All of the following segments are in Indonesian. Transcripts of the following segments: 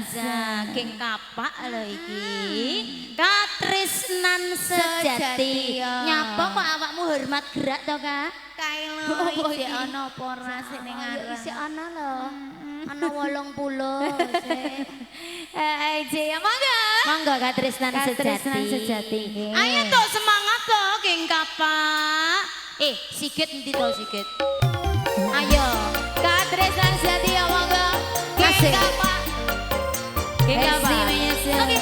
Saking kapak lho iki. Katresnan sejati. Nyapa kok awakmu hormat gerak to, Kak? Kae lho iki ana apa ora sik ning ngarep. Isih ana lho. Ana 80 sik. Ya monggo. Monggo Katresnan sejati. Ayo tok semangat tok geng kapak. Sigit endi to Sigit? Ayo, Katresnan sejati ya monggo. Asik. Kapak. Oke.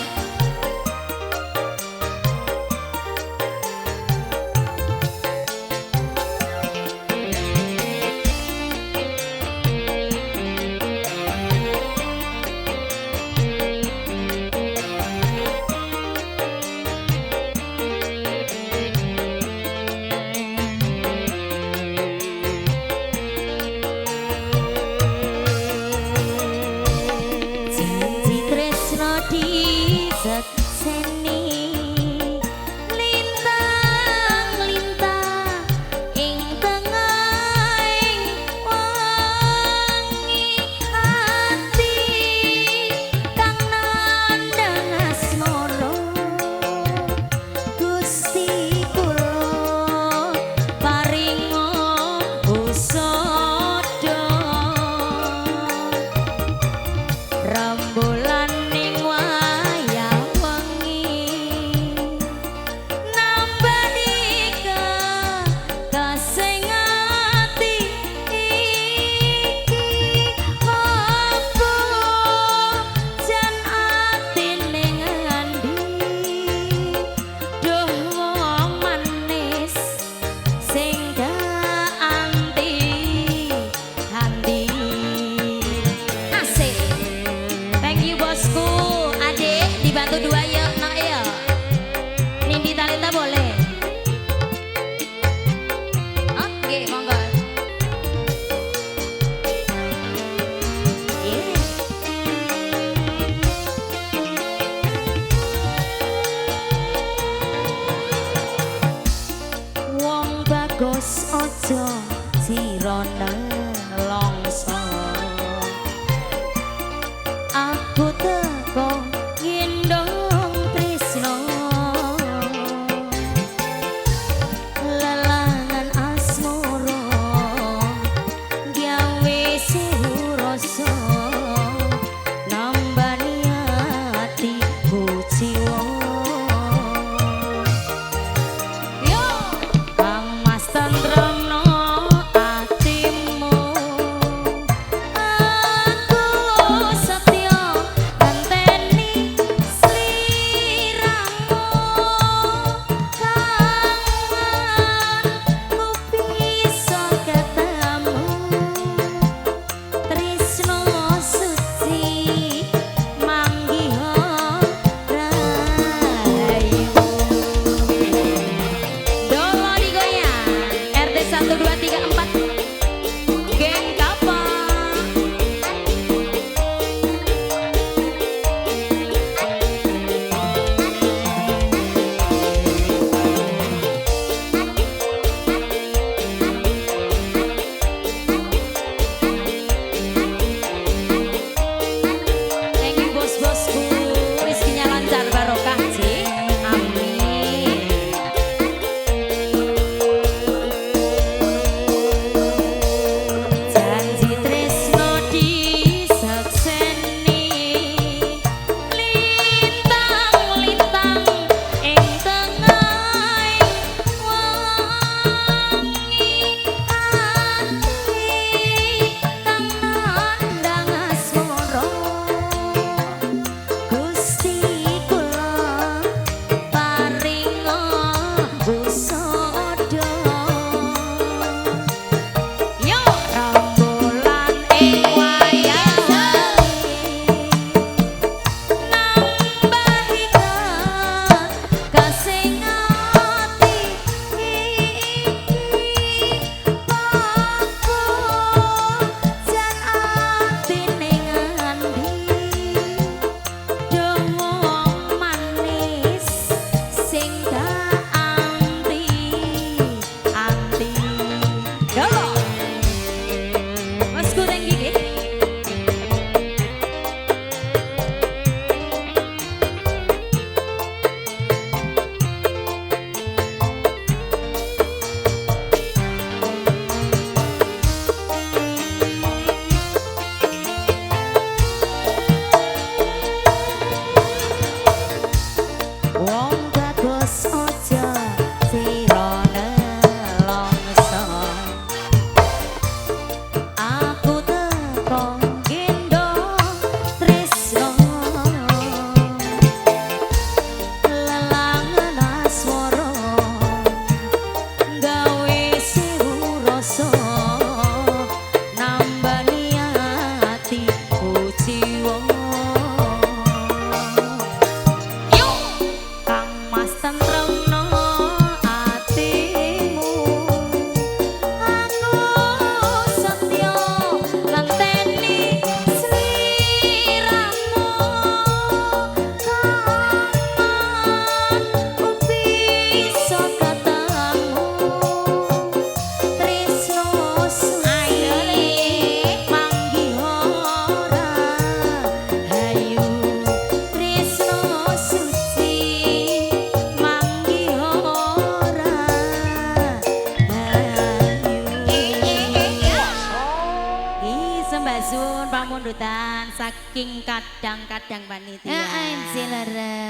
sambutan saking kadang-kadang panitia. Ya Cilere.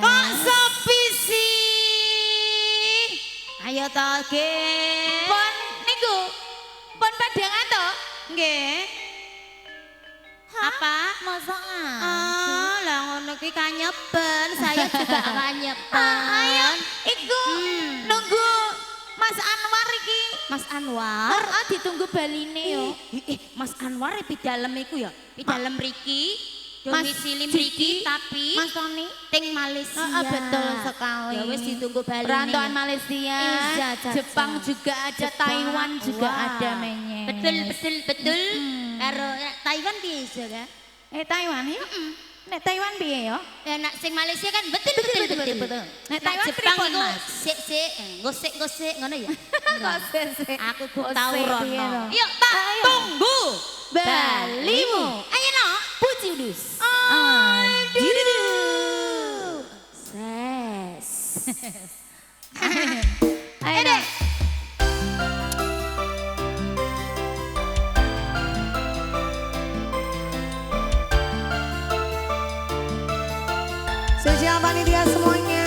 Kok sepi sih? Ayo toge. Pon niku. Pon padangan to? Nggih. Apa? Masa Lah ngono kuwi kanyeben, saya juga kanyeben. Ayo iku nunggu Mas Anwar iki. Mas Anwar. Ditunggu baline yo. Mas Anwar pi dalem iku ya. Pi dalem mriki. Mas Domisili mriki tapi Mas Tony ting Malaysia. betul sekali. Ya wis ditunggu baline. Rantauan Malaysia, Iya, Caca. Jepang juga ada, Taiwan juga ada menye. Betul. Karo Taiwan piye iso ka? Taiwan ya? Nek Taiwan piye yo? Nek sing Malaysia kan betul. Nek Taiwan Jepang pripun, iku Mas? sik gosek ngono ya. Kok Aku kok tau rono. Yuk, Yuk tak ayo. tunggu Balimu. Ayo no. Puji udus. Didu. Ses. Ayo deh. Spesial panitia semuanya.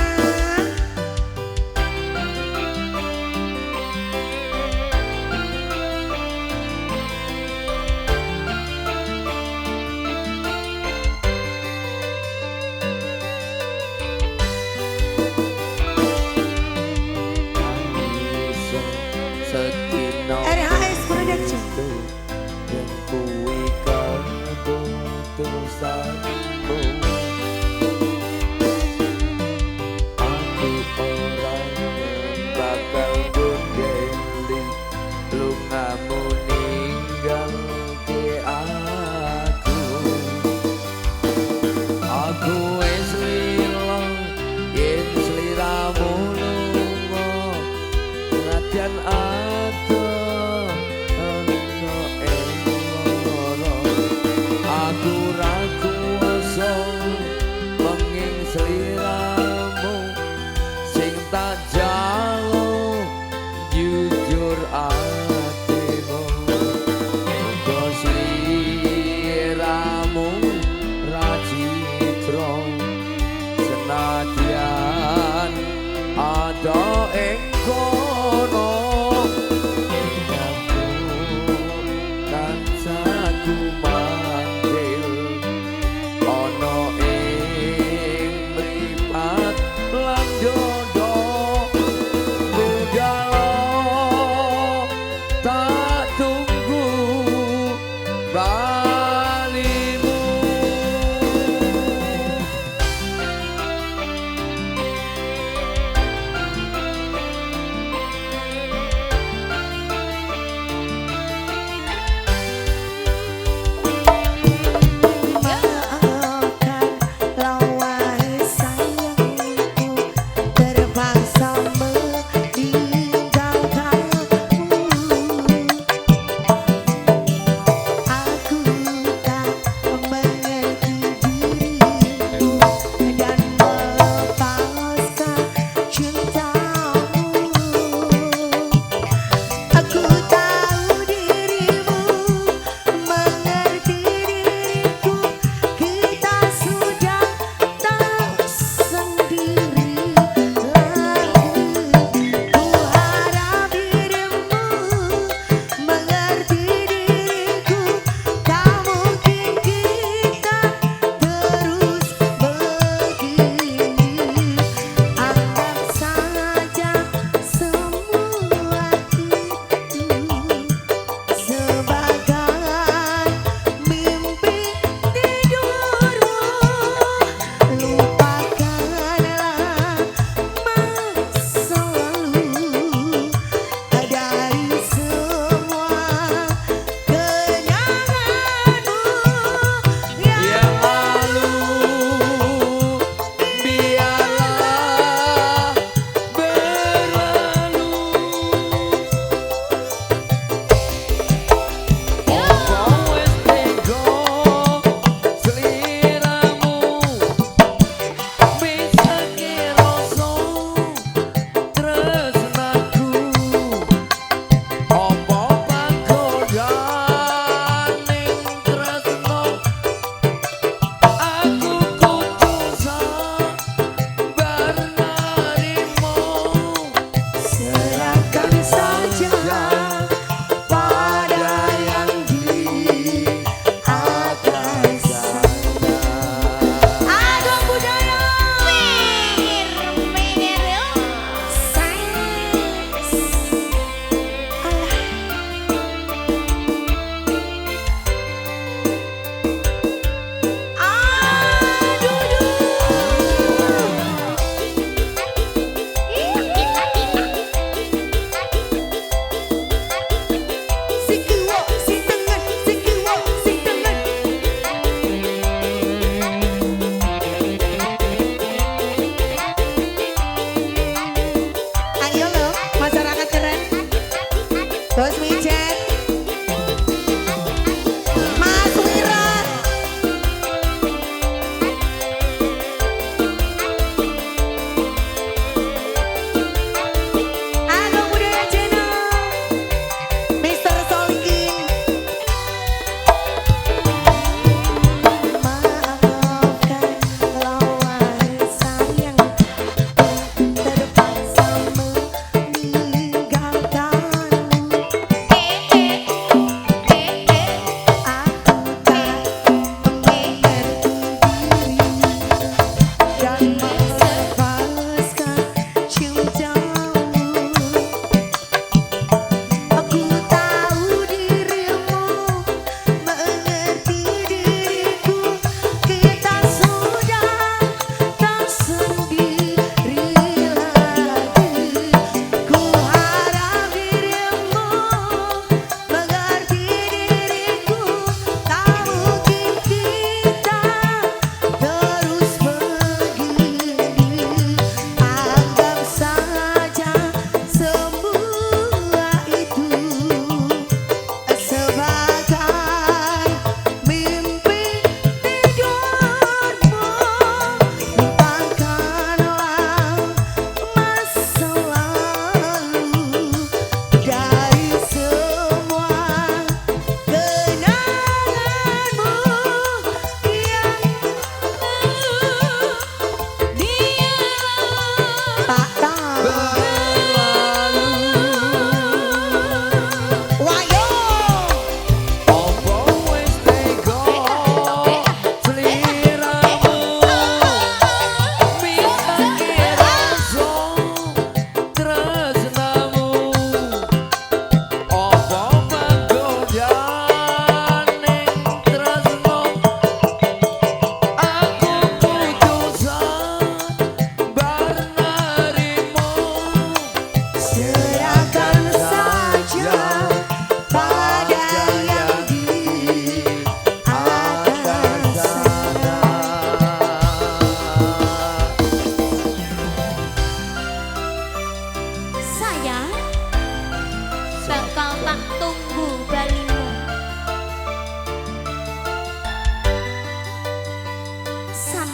RHS Production. Yang kuwi keputusanmu.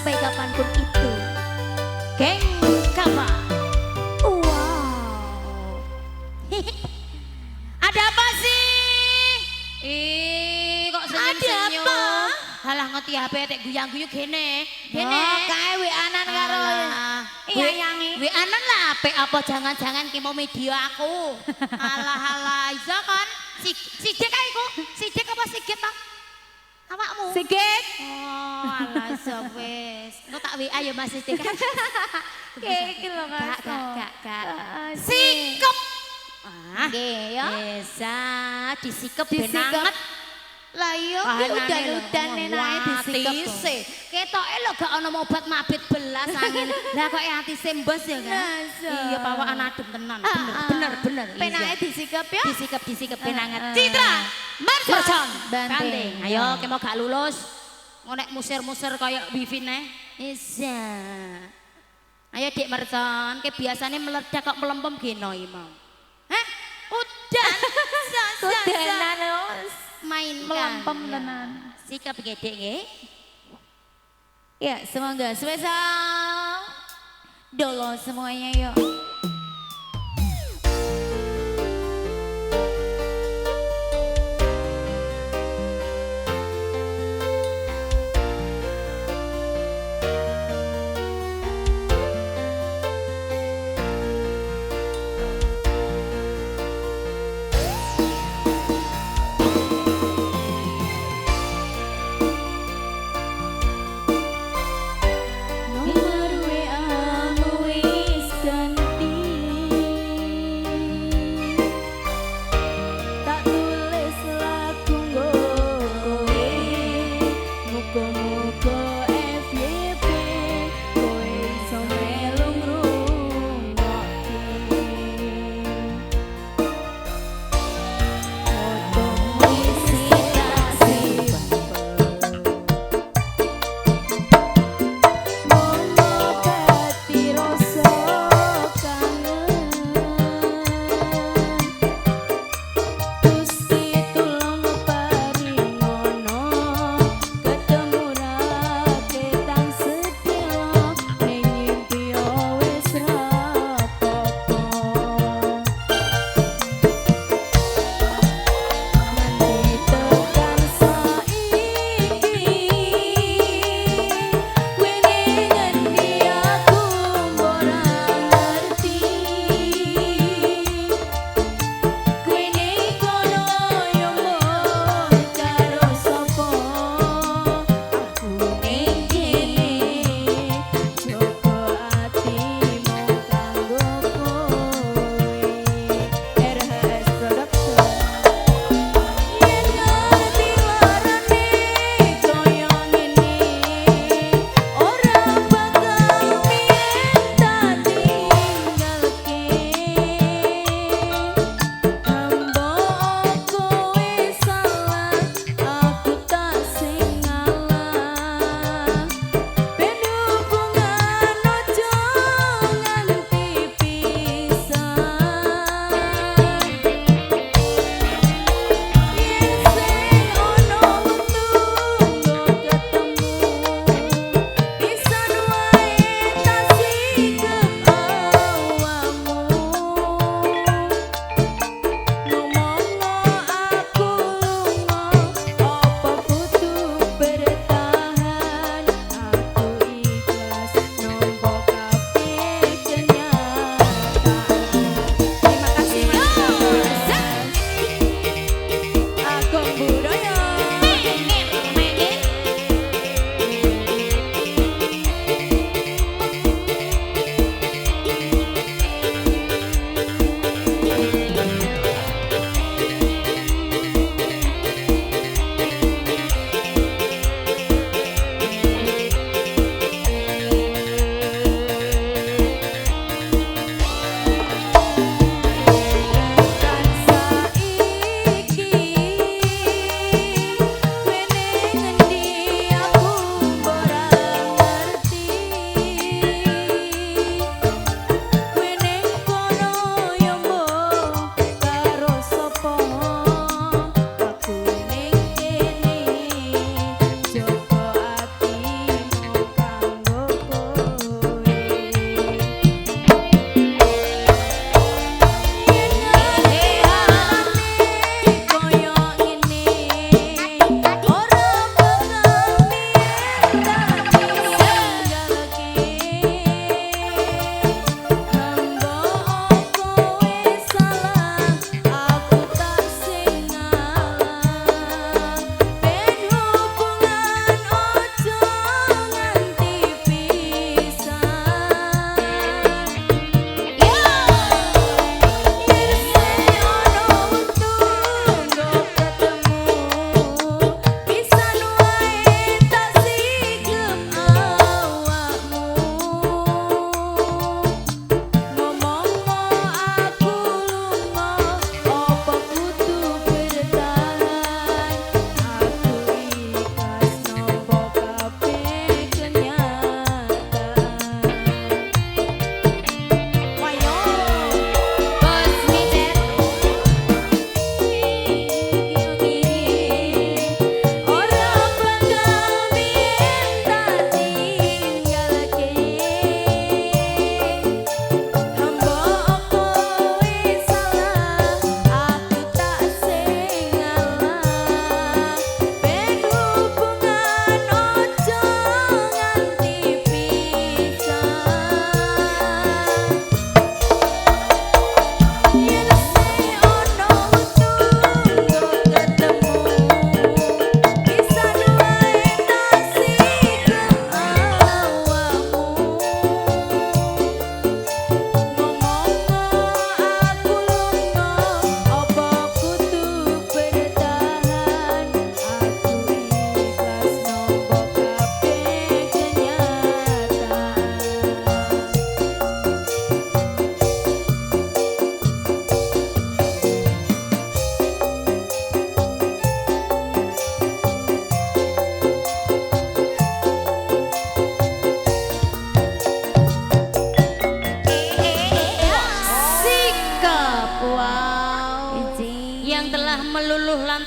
sampai kapanpun itu. Geng Kapa. Wow. Ada apa sih? Kok senyum-senyum? Ada apa? Halah ngerti HP tek guyang-guyu gene. Gene. Oh, kae WA-an karo iya yangi. WA-an lah apik apa jangan-jangan ki mau media aku. Alah iso kan? Sidik kae iku. Sidik apa sigit ta? Awakmu. Sigit. Oh, alah iso wis. Engko tak WA ya Mas Sidik. Iki lho Mas. Gak. Sikep. Ah, Nggih ya. bisa disikep ben Disikep. anget. Lah iya ki udan-udan enae disikep. Ketoke lho gak ana obat mabit belas angin. Lah kok ati sembos ya kan? Masa? Iya pawakan adem tenan. Bener. Penake disikep ya. Disikep ben anget. Citra, Marjon, Banting. Ayo ki mau gak lulus. Ngonek musir-musir kaya wifi-ne. Isa. Ayo Dik Mercon, ke biasanya meledak kok melempem geno iki mau. Hah? Udan. Udanan wis Main melempem tenan. Sikap gede nggih. Ya, semoga spesial dolo semuanya yuk. Nomor WA-mu wis ganti. Tak tulis lagu nggo kowe. Muga-muga FYP kowe iso melu ngrungokke. Fotomu isi kasih mengobati rasa kangen. Gusti tulung paringono ketemu raketan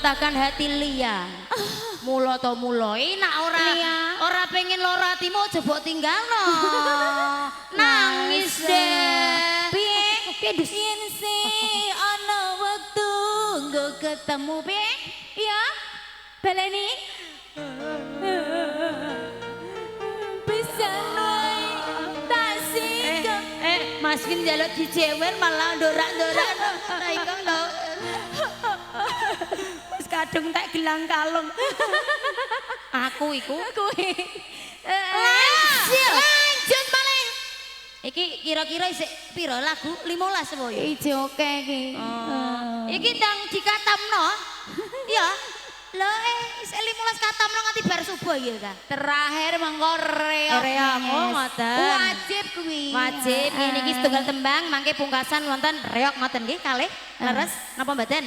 mematahkan hati Lia. Mula to mula nak ora Iya. ora pengen loro atimu jebok tinggalno. Nangis deh. Piye dus yen sih ana wektu nggo ketemu piye ya baleni bisa wae tak sikap Mas Vin njaluk dijewer malah ndorak-ndorak. Nah iku lho. Wis kadung tak gelang kalung. Aku iku. kuwi Lanjut malih. Iki kira-kira isih piro lagu 15 apa ya? ijo oke iki Iki ndang dikatamno. Ya. Lho isih 15 katamno nganti bar subuh ya ta. terakhir mengko reok Reok, oh, Mas. ngoten. wajib kuwi Wajib ngene iki setunggal tembang mangke pungkasan wonten reok ngoten nggih kalih. Leres napa mboten?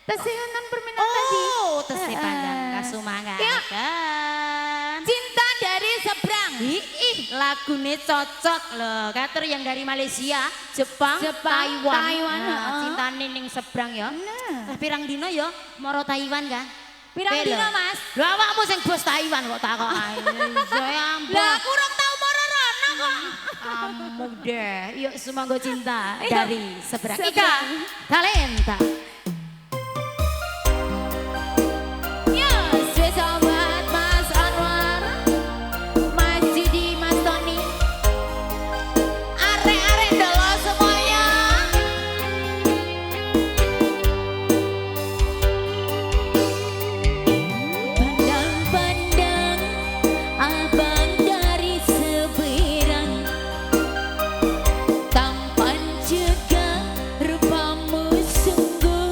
tesih wonten permintaan tadi Oh, tesih pandang kasumangaken. cinta dari seberang Ih, lagune cocok loh. Kater yang dari Malaysia, Jepang, Taiwan. Taiwan, Nah, heeh. cintane ning seberang ya. Nah. Pirang dino ya moro Taiwan kan? Pirang Oke, dino, lho. Mas? Lho awakmu sing bos Taiwan kok takok ae. Ya ampun. lah aku urung tau moro rono kok Kamu deh. Yuk semanggo cinta dari seberang. Ika, Seberang. talenta. ya suwe sobat Mas Anwar Mas Judi Mas Tony arek-arek dolo semuanya pandang-pandang abang dari seberang tampan juga rupamu sungguh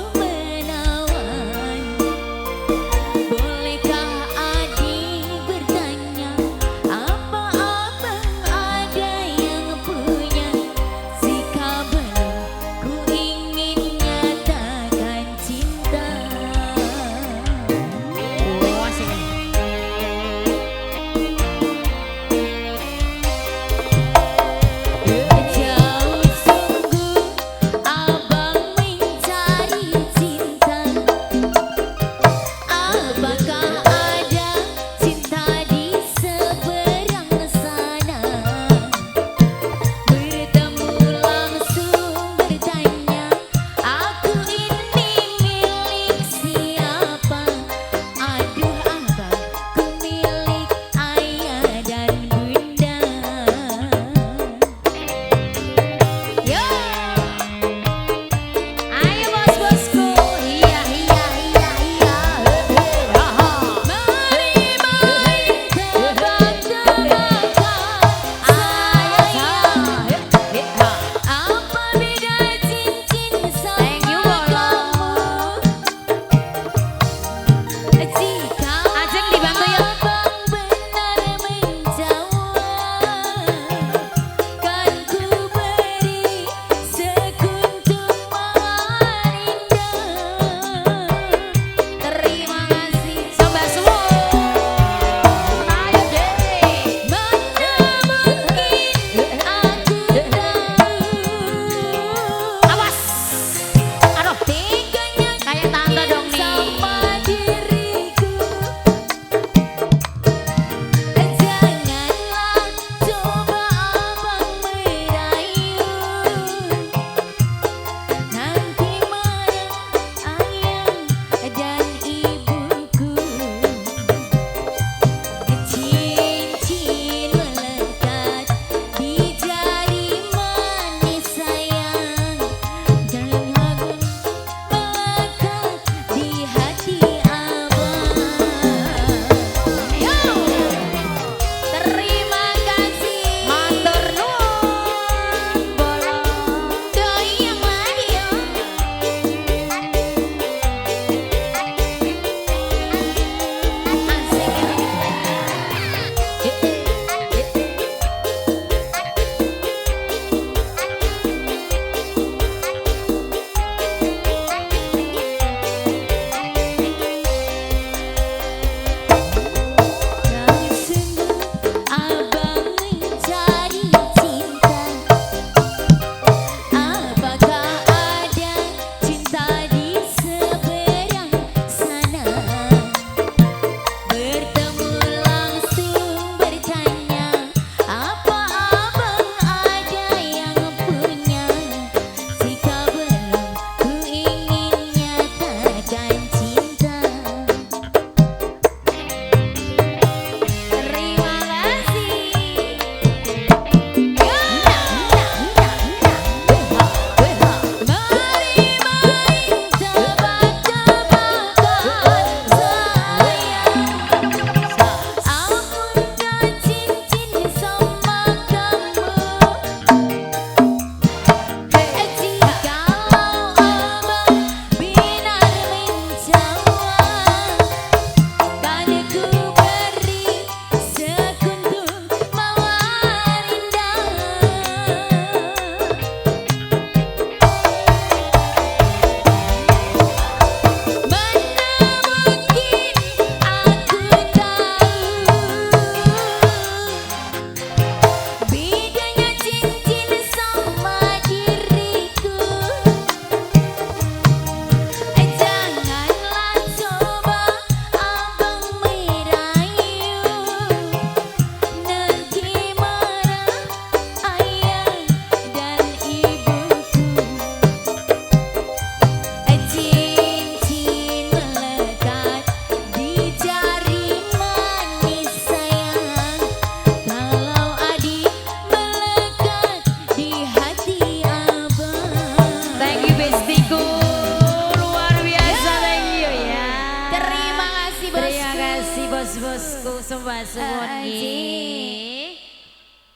sembah suwun nggih.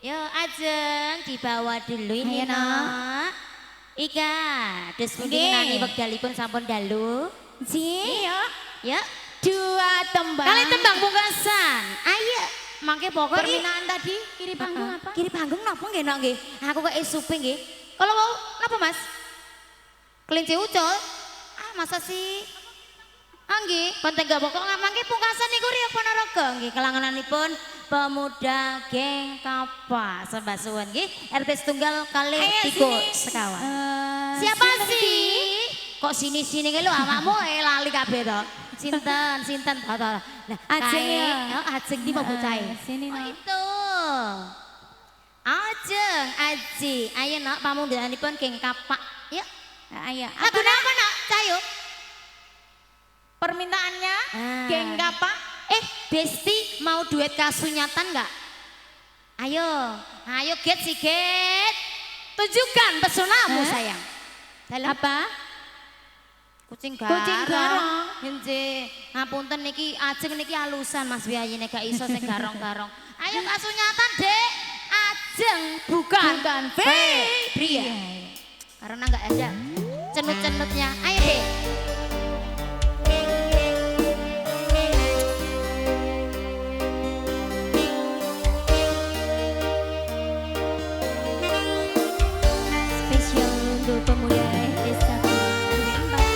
Yo ajeng dibawa dulu ini Ayo, Nak. nak. Ika, dus pundi Nggih. nani wekdalipun sampun dalu. Ji, Ya, dua tembang. kali tembang pungkasan. Ayo, mangke pokok Permintaan tadi kiri panggung apa? Kiri panggung napa nggih nak nggih? Aku kok supe nggih. Kalau mau napa Mas? Kelinci ucul? Ah, masa sih? Nggih, konten gak pokok mangke pungkasan niku Rio Ponorogo nggih kelangananipun pemuda geng Kapas sembah suwun nggih RT setunggal kali Ayo, tiga sini. sekawan. Siapa Siapa sih? Kok sini-sini nge lu awakmu lali kabeh to. Sinten to. Lah, Ajeng kae, ya. Ajeng di mau bocahe. Sini Oh, nak. itu. Ajeng, Aji. Ayo nak pamunggalanipun geng Kapak. Yuk. Ayo. Lagu apa nak? Cayo. Permintaannya Ah. geng apa? Besti mau duet kasunyatan nggak? Ayo Get si Get. Tunjukkan pesonamu Hah? sayang. Dalam Apa? kucing Kucing garong. Nggih, ngapunten niki ajeng niki alusan Mas Wiyayine gak iso sing garong-garong. Ayo kasunyatan, Dek. Ajeng bukan Febri ya. Karena nggak ada cenut-cenutnya. Ayo, Dek. Spesial untuk pemuda desa Lembang.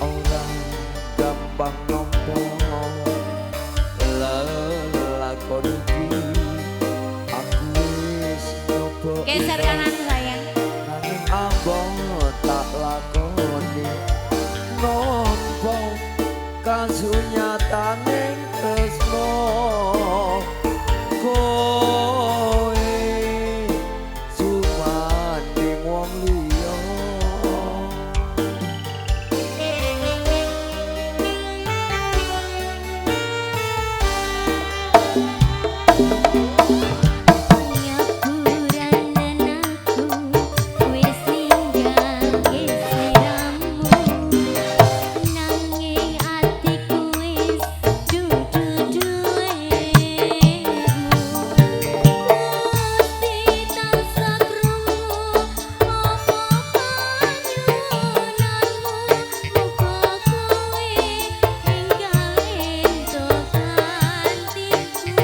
Orang gampang ngomong lelakon iki aku wis nyoba Geser kanan sayang. nanging abang tak lakoni nampa kasunyataning tresno kowe sumanding wong liya. Nyapuran dan aku wis ninggal geseramu. Nanging atiku wis dudu duwemu. Gusti tansah krungu apa panyunanmu. Muga kowe enggal entuk kantiku.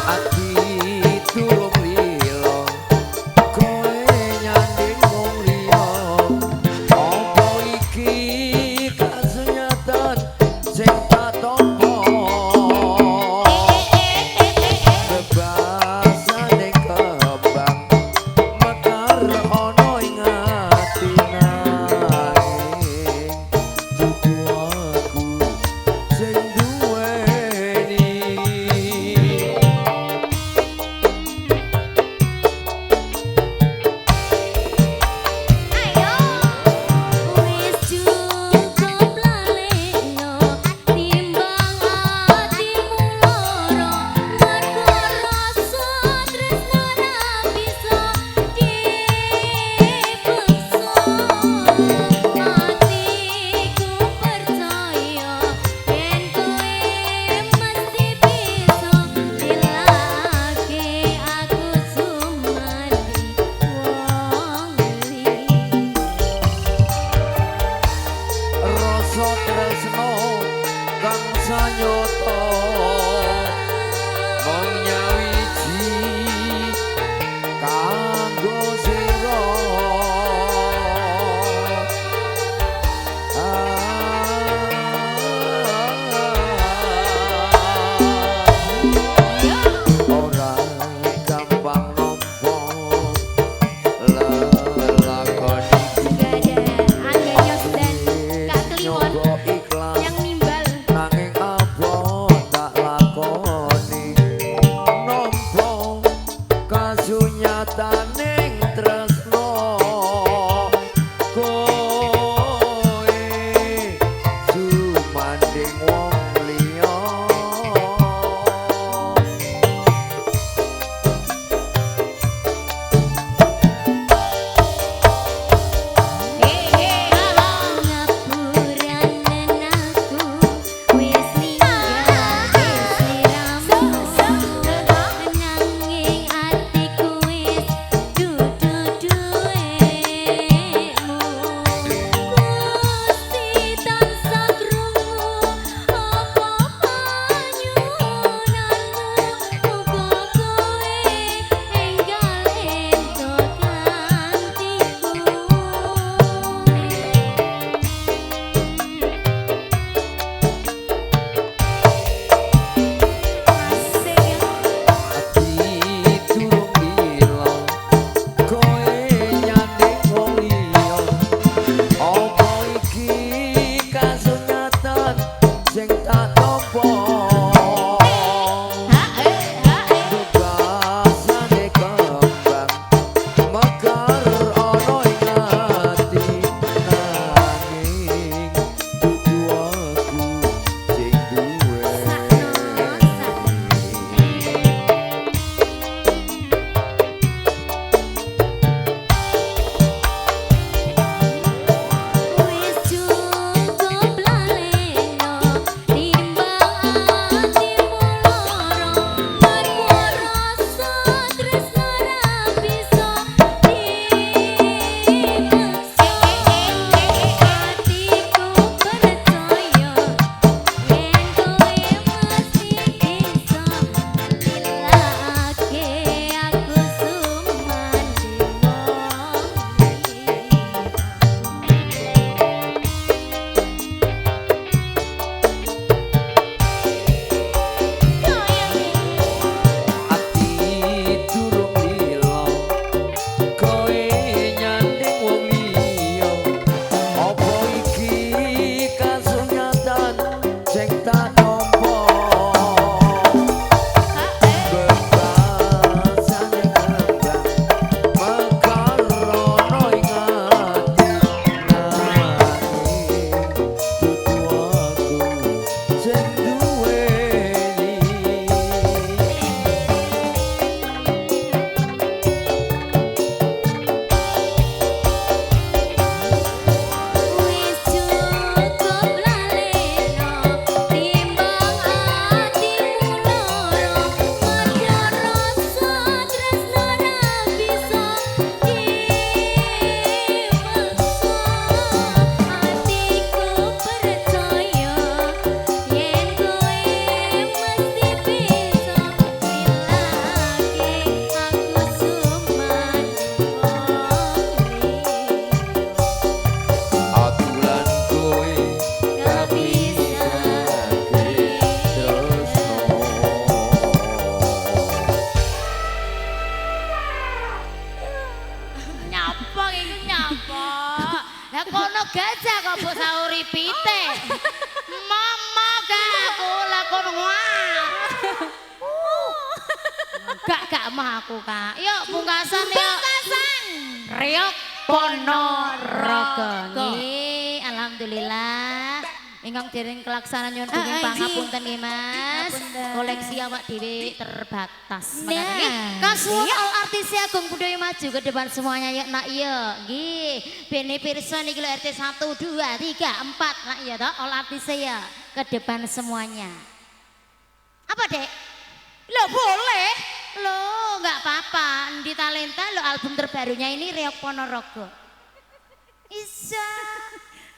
Ati durung lilo kowe nyanding wong liya apa iki kasunyatan sing tak tampa bebasane kembang mekar ana ing ati nanging dudu aku sing duweni. Wis cukup laleno timbang atimu loro mergo rasa tresno ra bisa dipeksa atiku percaya yen kowe mesti bisa dilake aku sumandi wong liya. Rasa tresno kang sanyata mung nyawiji kanggo sira. Ora gampang nampa lelakon iki. Gak ada Angga Yos dan Kak Kliwon Nyoba ikhlas yang nimbal. nanging abang ono gajah kok mbok sauripite. Mama gak aku lakon wah. Gak mah aku Kak. Yuk pungkasan yuk. Pungkasan. Riok Ponorogo. Nggih, alhamdulillah. Ingkang dereng kelaksanan nyuwun dugi pangapunten nggih Mas. Koleksi awak dhewe terbatas. Nah, Nggih, kasuwun all artis Agung Budaya Maju ke depan semuanya yuk nak iya. Nggih, bene pirsa niki lho RT 1 2 3 4 nak iya toh all artis ya ke depan semuanya. Apa, Dek? Lo boleh. Lo nggak apa-apa. Di Talenta lo album terbarunya ini Riok Ponorogo. Isa.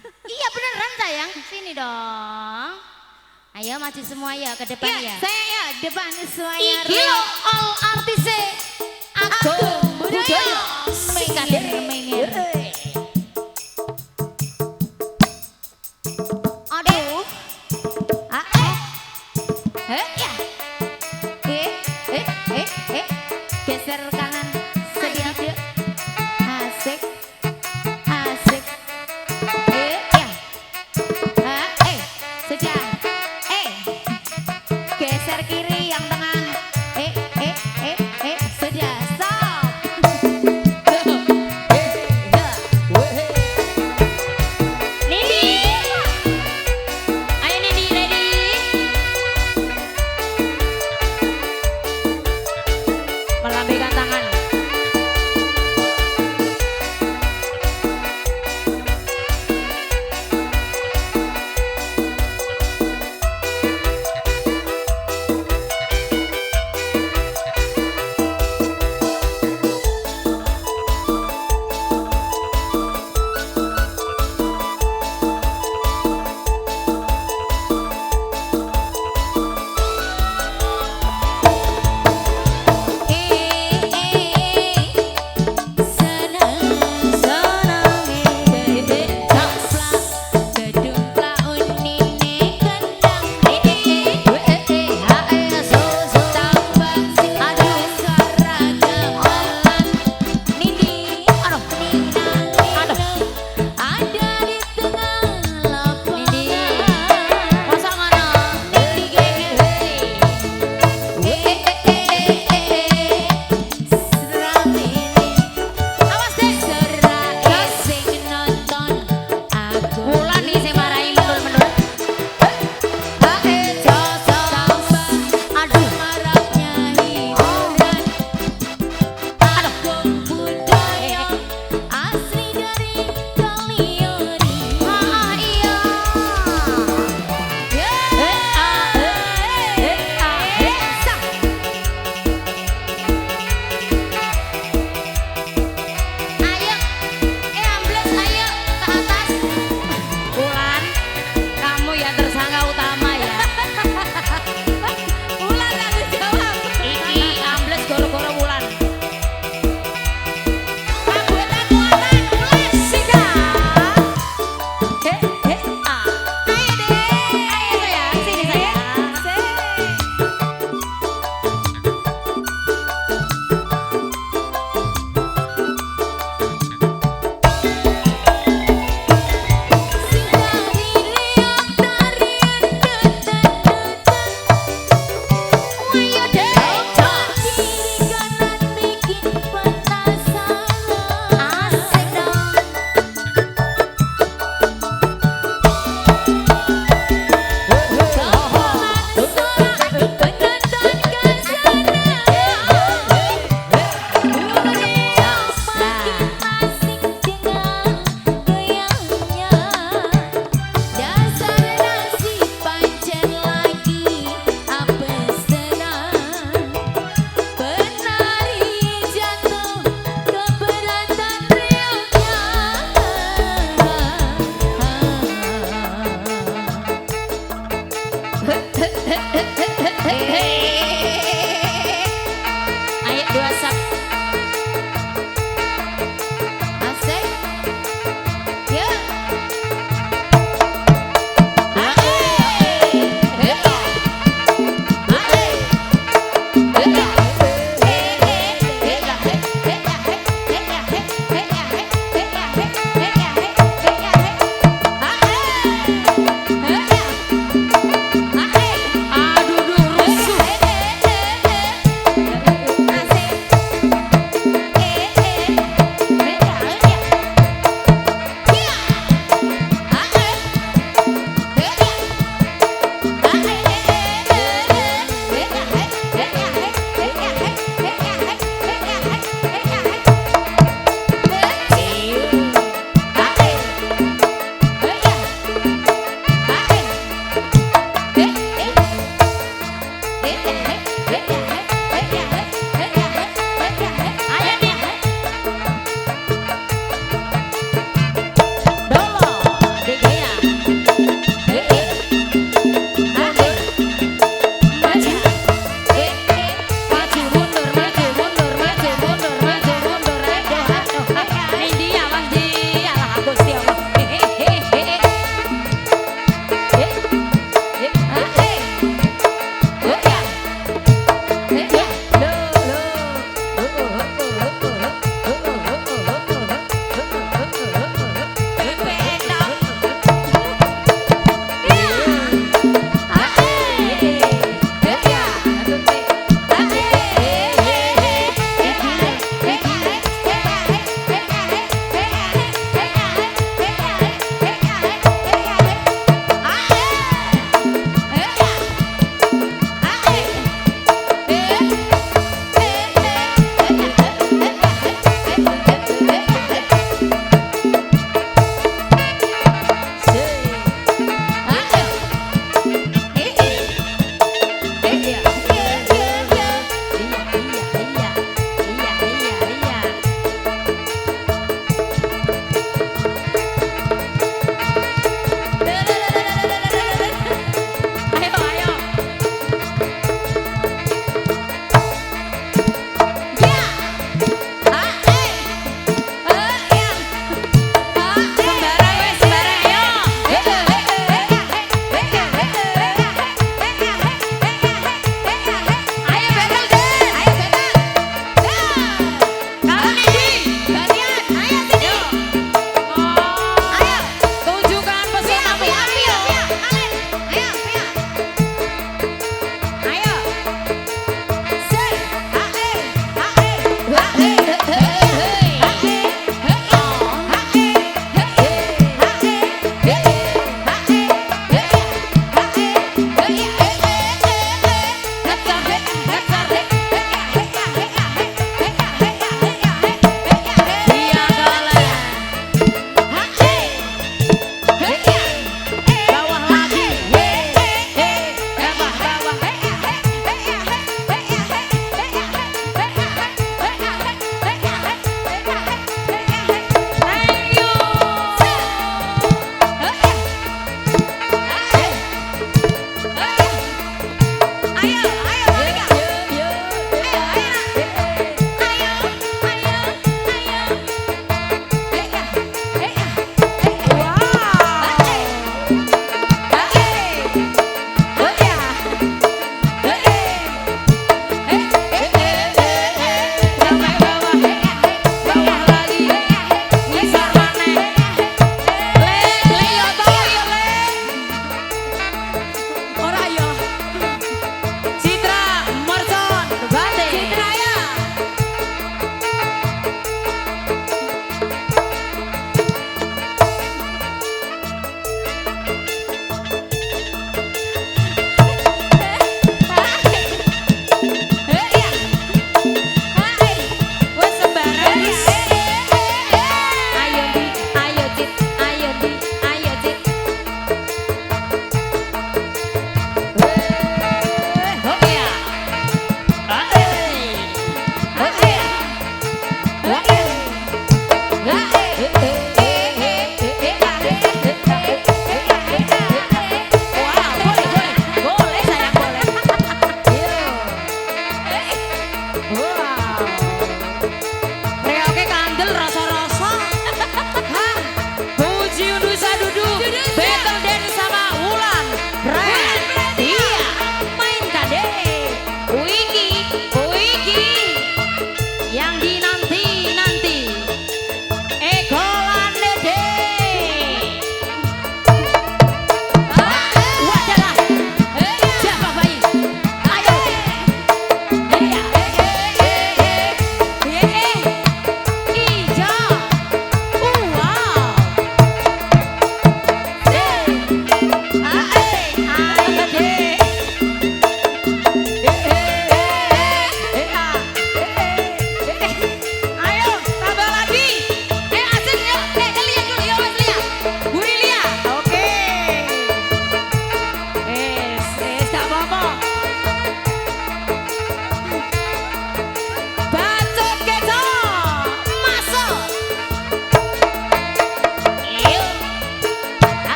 Iya beneran sayang. Sini dong. Ayo maju semua ya ke depan ya. Saya ya depan semuanya. Iki lo all artis Agung Budaya Sikadir Menir. Aduh. Ya. Geser kanan sedikit. Asik. Asik. Ya. Sudah. Geser kiri yang tengah. Sudah. Stop.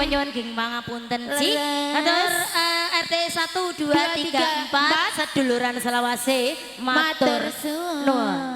nyuwun geng pangapunten Ci. Terus RT 1 2 3 4 seduluran selawase matur nuwun.